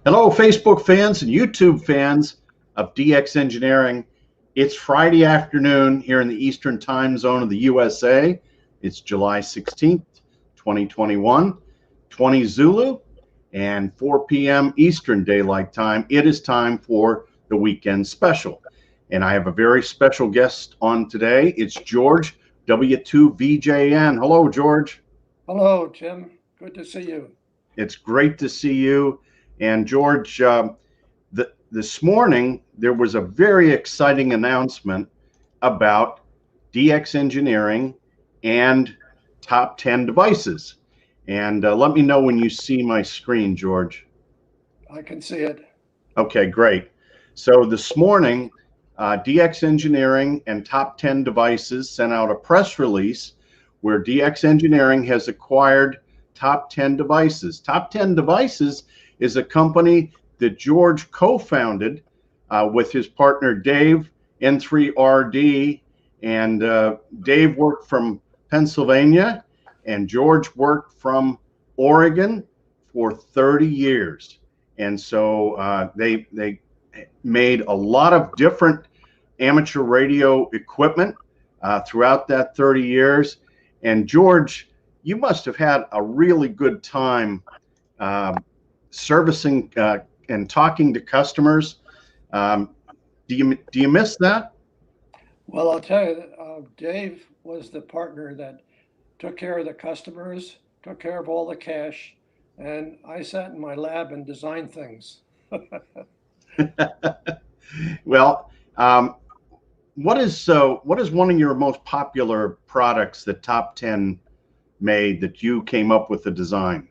Hello, Facebook fans and YouTube fans of DX Engineering. It's Friday afternoon here in the Eastern Time Zone of the USA. It's July 16th, 2021, 20 Zulu, and 4 p.m. Eastern Daylight Time. It is time for the weekend special. And I have a very special guest on today. It's George, W2VJN. Hello, George. Hello, Jim. Good to see you. It's great to see you. And George, this morning, there was a very exciting announcement about DX Engineering and top 10 devices. And let me know when you see my screen, George. I can see it. Okay, great. So this morning, DX Engineering and top 10 devices sent out a press release where DX Engineering has acquired top 10 devices. Top 10 devices is a company that George co-founded with his partner Dave, N3RD, and Dave worked from Pennsylvania and George worked from Oregon for 30 years. And so they made a lot of different amateur radio equipment throughout that 30 years. And George, you must have had a really good time servicing and talking to customers. Do you miss that? Well, I'll tell you, Dave was the partner that took care of the customers, took care of all the cash, and I sat in my lab and designed things. Well, what is one of your most popular products that Top 10 made that you came up with the design?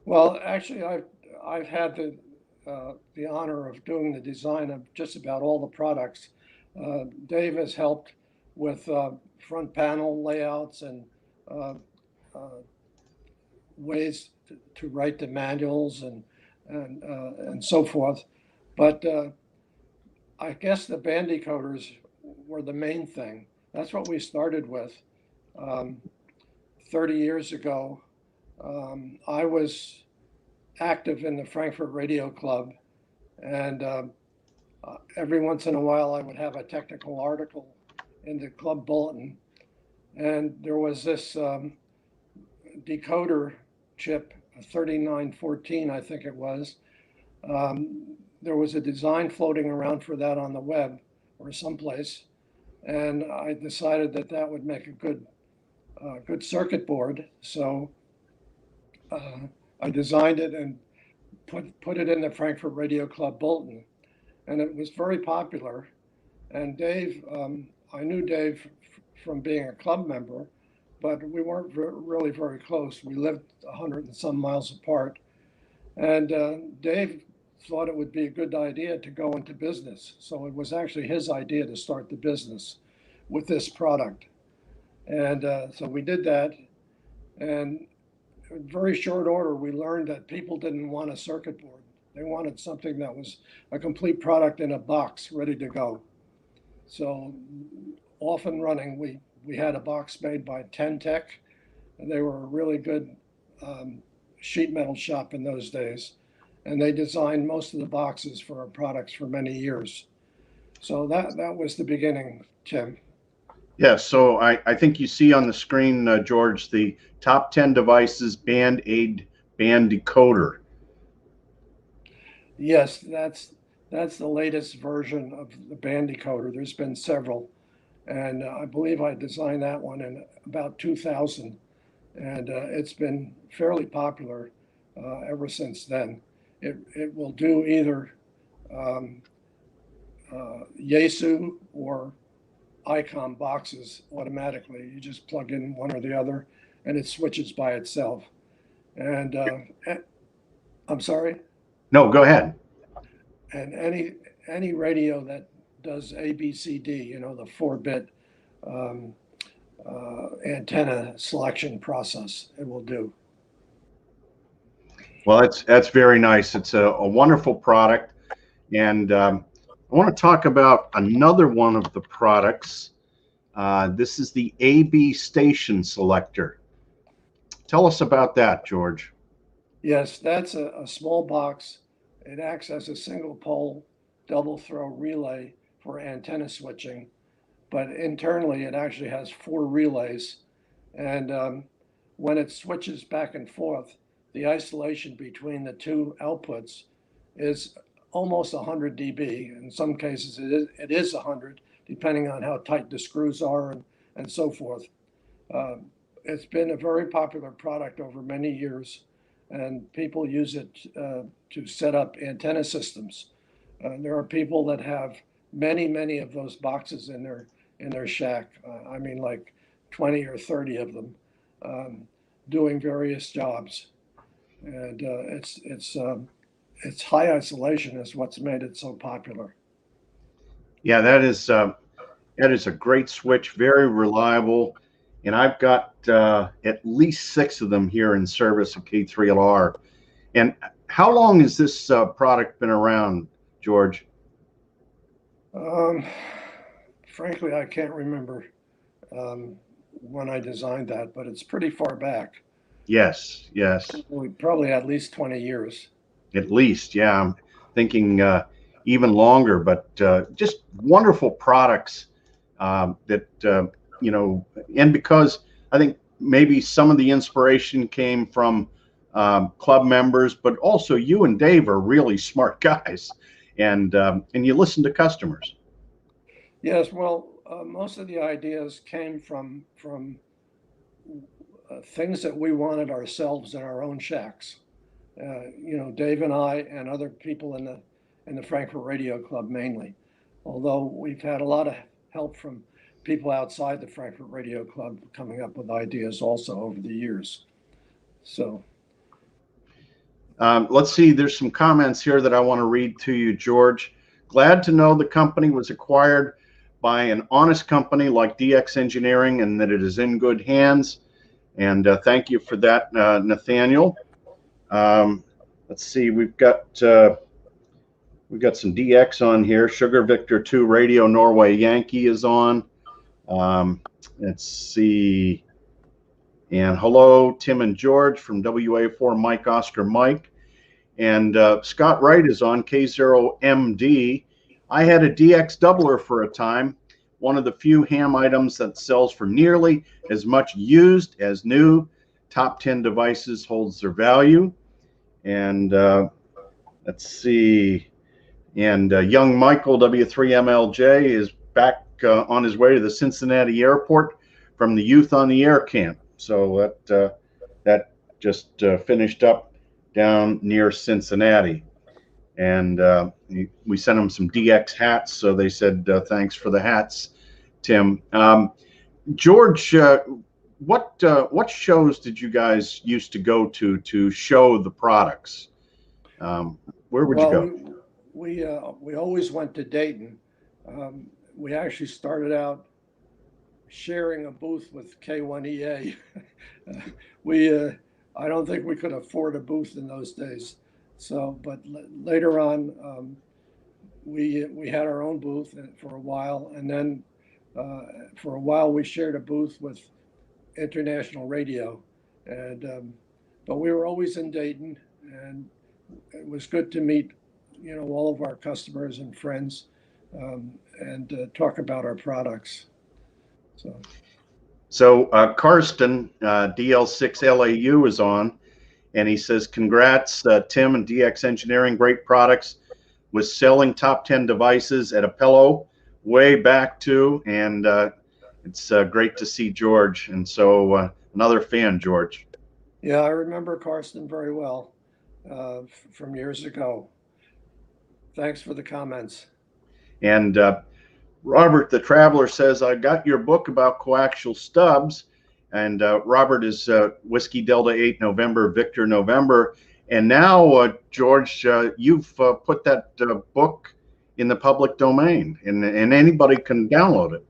Well, actually, I've had the honor of doing the design of just about all the products. Dave has helped with front panel layouts and ways to write the manuals and so forth. But I guess the band decoders were the main thing. That's what we started with 30 years ago. I was active in the Frankfurt Radio Club, and every once in a while I would have a technical article in the club bulletin. And there was this decoder chip, a 3914, I think it was. There was a design floating around for that on the web or someplace, and I decided that that would make a good circuit board. So I designed it and put it in the Frankfurt Radio Club bulletin, and it was very popular. And Dave, I knew Dave from being a club member, but we weren't really very close. We lived 100 and some miles apart, and Dave thought it would be a good idea to go into business. So it was actually his idea to start the business with this product. And so we did that. And in very short order, we learned that people didn't want a circuit board. They wanted something that was a complete product in a box ready to go. So off and running, we had a box made by Tech, and they were a really good sheet metal shop in those days. And they designed most of the boxes for our products for many years. So that was the beginning, Tim. Yes, so I think you see on the screen, George, the top 10 devices Band-Aid band decoder. Yes, that's the latest version of the band decoder. There's been several, and I believe I designed that one in about 2000, and it's been fairly popular ever since then. It will do either Yaesu or ICOM boxes automatically. You just plug in one or the other, and it switches by itself. And I'm sorry? No, go ahead. And any radio that does ABCD, you know, the 4-bit antenna selection process, it will do. Well, that's very nice. It's a wonderful product. And I want to talk about another one of the products. This is the B Station Selector. Tell us about that, George. Yes, that's a small box it acts as a single pole double throw relay for antenna switching, but internally it actually has 4 relays. And when it switches back and forth, the isolation between the two outputs is almost 100 dB. In some cases, it is 100, depending on how tight the screws are and so forth. It's been a very popular product over many years, and people use it to set up antenna systems. There are people that have many of those boxes in their shack. I mean, like 20 or 30 of them, doing various jobs, and it's high isolation is what's made it so popular. Yeah, that is a great switch, very reliable, and I've got at least 6 of them here in service at K3LR. And how long has this product been around, George? Frankly, I can't remember when I designed that, but it's pretty far back. Yes, yes. Probably at least 20 years. At least, yeah. I'm thinking even longer, but just wonderful products that, you know, and because I think maybe some of the inspiration came from club members, but also you and Dave are really smart guys, and you listen to customers. Yes, well, most of the ideas came from things that we wanted ourselves in our own shacks. You know, Dave and I and other people in the Frankfurt Radio Club mainly. Although we've had a lot of help from people outside the Frankfurt Radio Club coming up with ideas also over the years. So. Let's see, there's some comments here that I want to read to you, George. Glad to know the company was acquired by an honest company like DX Engineering and that it is in good hands. And thank you for that, Nathaniel. Let's see, we've got some DX on here. Sugar Victor 2 Radio Norway Yankee is on. Let's see. And hello, Tim and George from WA4 Mike Oscar Mike. And Scott Wright is on K0MD. I had a DX doubler for a time, one of the few ham items that sells for nearly as much used as new. Top 10 devices holds their value. And let's see. And young Michael W3MLJ is back on his way to the Cincinnati airport from the Youth on the Air camp. So that just finished up down near Cincinnati. And we sent them some DX hats, so they said thanks for the hats, Tim. George, what shows did you guys used to go to show the products? Where would you go? We always went to Dayton. We actually started out sharing a booth with K1EA. I don't think we could afford a booth in those days. So, but later on, we had our own booth for a while, and then for a while we shared a booth with International Radio, and but we were always in Dayton, and it was good to meet, you know, all of our customers and friends, and talk about our products. So Karsten, DL6LAU is on, and he says, congrats, Tim and DX Engineering, great products, was selling top 10 devices at Apello way back too, and it's great to see George, and so another fan, George. Yeah, I remember Karsten very well from years ago. Thanks for the comments. And Robert the Traveler says, I got your book about coaxial stubs. And Robert is Whiskey Delta 8 November, Victor November. And now, George, you've put that book in the public domain, and anybody can download it.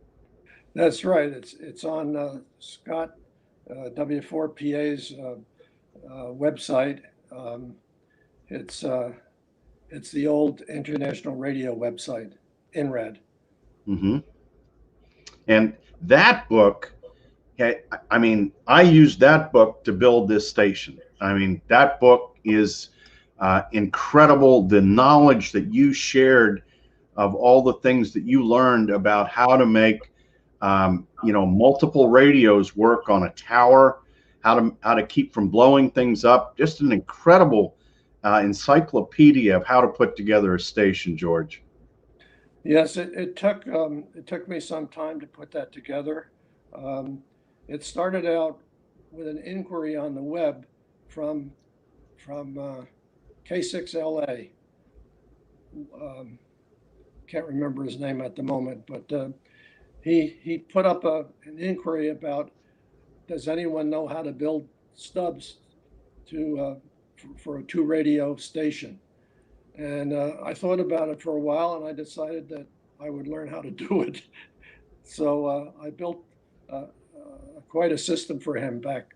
That's right. It's on Scott W4PA's website. It's the old International Radio website, INRAD. Mm-hmm. And that book, I mean, I used that book to build this station. I mean, that book is incredible the knowledge that you shared of all the things that you learned about how to make multiple radios work on a tower, how to keep from blowing things up. Just an incredible encyclopedia of how to put together a station, George. Yes, it took me some time to put that together. It started out with an inquiry on the web from K6LA. Can't remember his name at the moment, but he put up an inquiry about, does anyone know how to build stubs for a 2-radio station? And I thought about it for a while, and I decided that I would learn how to do it. So I built quite a system for him back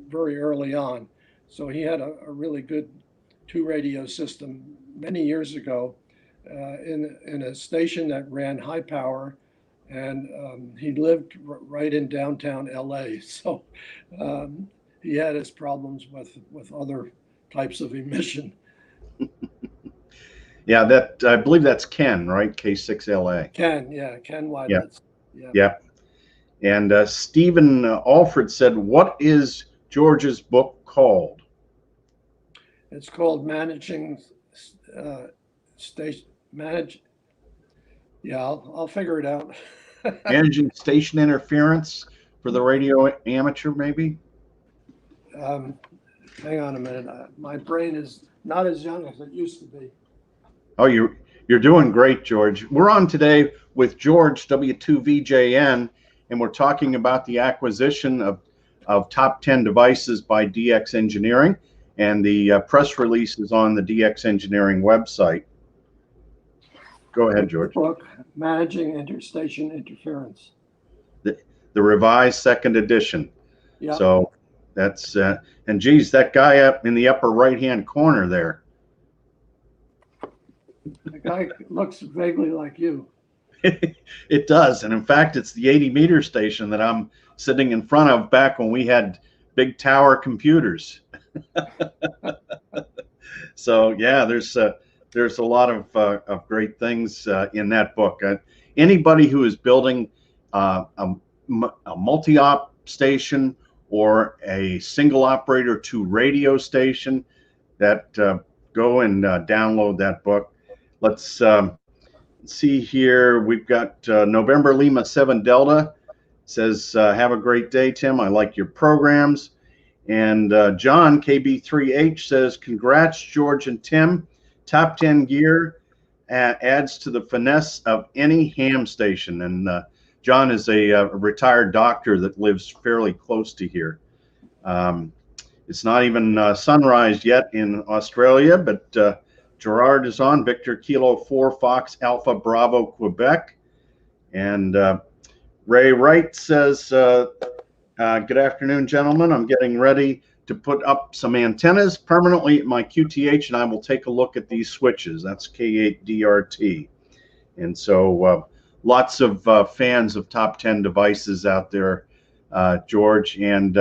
very early on. So he had a really good 2-radio system many years ago in a station that ran high power, and he lived right in downtown LA. So he had his problems with other types of emission. Yeah, I believe that's Ken, right? K6LA. Ken Weidlitz. Yeah. Yeah. And Stephen Alfred said, what is George's book called? It's called Managing Station. Yeah, I'll figure it out. Managing Station Interference for the radio amateur, maybe? Hang on a minute. My brain is not as young as it used to be. Oh, you're doing great, George. We're on today with George, W2VJN, and we're talking about the acquisition of top 10 devices by DX Engineering, and the press release is on the DX Engineering website. Go ahead, George. Book, Managing Interstation Interference. The revised 2nd edition. Yeah. So that's, and geez, that guy up in the upper right-hand corner there. The guy looks vaguely like you. It does. And in fact, it's the 80-meter station that I'm sitting in front of back when we had big tower computers. So yeah, there's a lot of great things in that book. Anybody who is building a multi-op station or a single operator 2 radio station, that go and download that book. Let's see here. We've got November Lima 7 Delta says, have a great day, Tim. I like your programs. And John KB3H says, congrats, George and Tim. Top 10 gear adds to the finesse of any ham station. And John is a retired doctor that lives fairly close to here. It's not even sunrise yet in Australia, but Gerard is on, Victor Kilo 4 Fox Alpha Bravo Quebec. And Ray Wright says, good afternoon, gentlemen. I'm getting ready to put up some antennas permanently at my QTH, and I will take a look at these switches. That's K8DRT. And so lots of fans of top 10 devices out there, George. And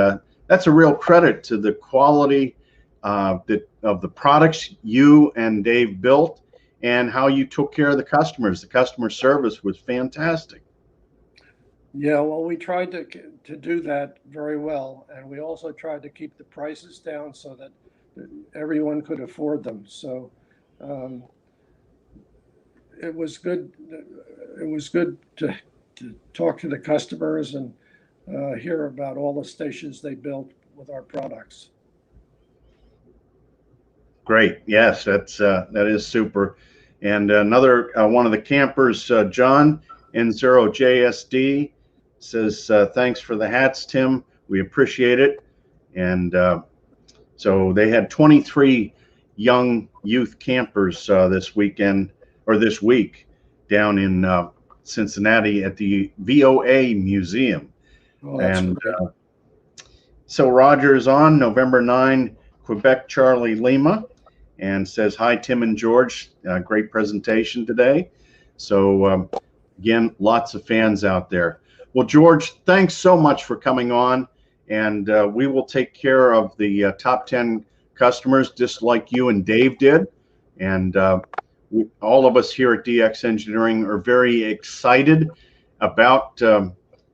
that's a real credit to the quality of the products you and Dave built and how you took care of the customers. The customer service was fantastic. Yeah, well, we tried to do that very well, and we also tried to keep the prices down so that everyone could afford them. So it was good. It was good to talk to the customers and hear about all the stations they built with our products. Great. Yes, that is super. And another one of the campers, John N0JSD, says, thanks for the hats, Tim. We appreciate it. And so they had 23 young youth campers this weekend, or this week, down in Cincinnati at the VOA Museum. Oh, and so Roger is on, November 9, Quebec Charlie Lima, and says, hi, Tim and George. Great presentation today. So again, lots of fans out there. Well, George, thanks so much for coming on, and we will take care of the top 10 customers just like you and Dave did. And all of us here at DX Engineering are very excited about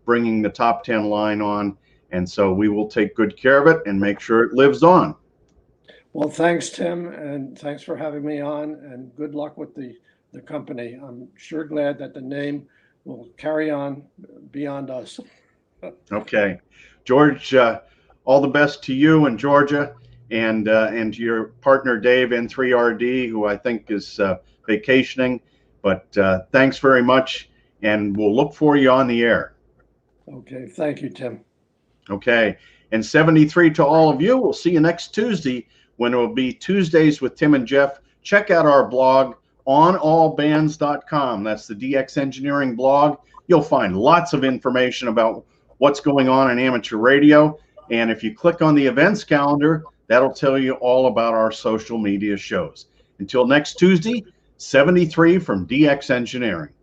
bringing the top 10 line on. And so we will take good care of it and make sure it lives on. Well, thanks, Tim, and thanks for having me on, and good luck with the company. I'm sure glad that the name will carry on beyond us. Okay. George, all the best to you and Georgia, and to your partner, Dave, N3RD, who I think is vacationing. But thanks very much, and we'll look for you on the air. Okay. Thank you, Tim. Okay. And 73 to all of you. We'll see you next Tuesday, when it will be Tuesdays with Tim and Jeff. Check out our blog on allbands.com. That's the DX Engineering blog. You'll find lots of information about what's going on in amateur radio. And if you click on the events calendar, that'll tell you all about our social media shows. Until next Tuesday, 73 from DX Engineering.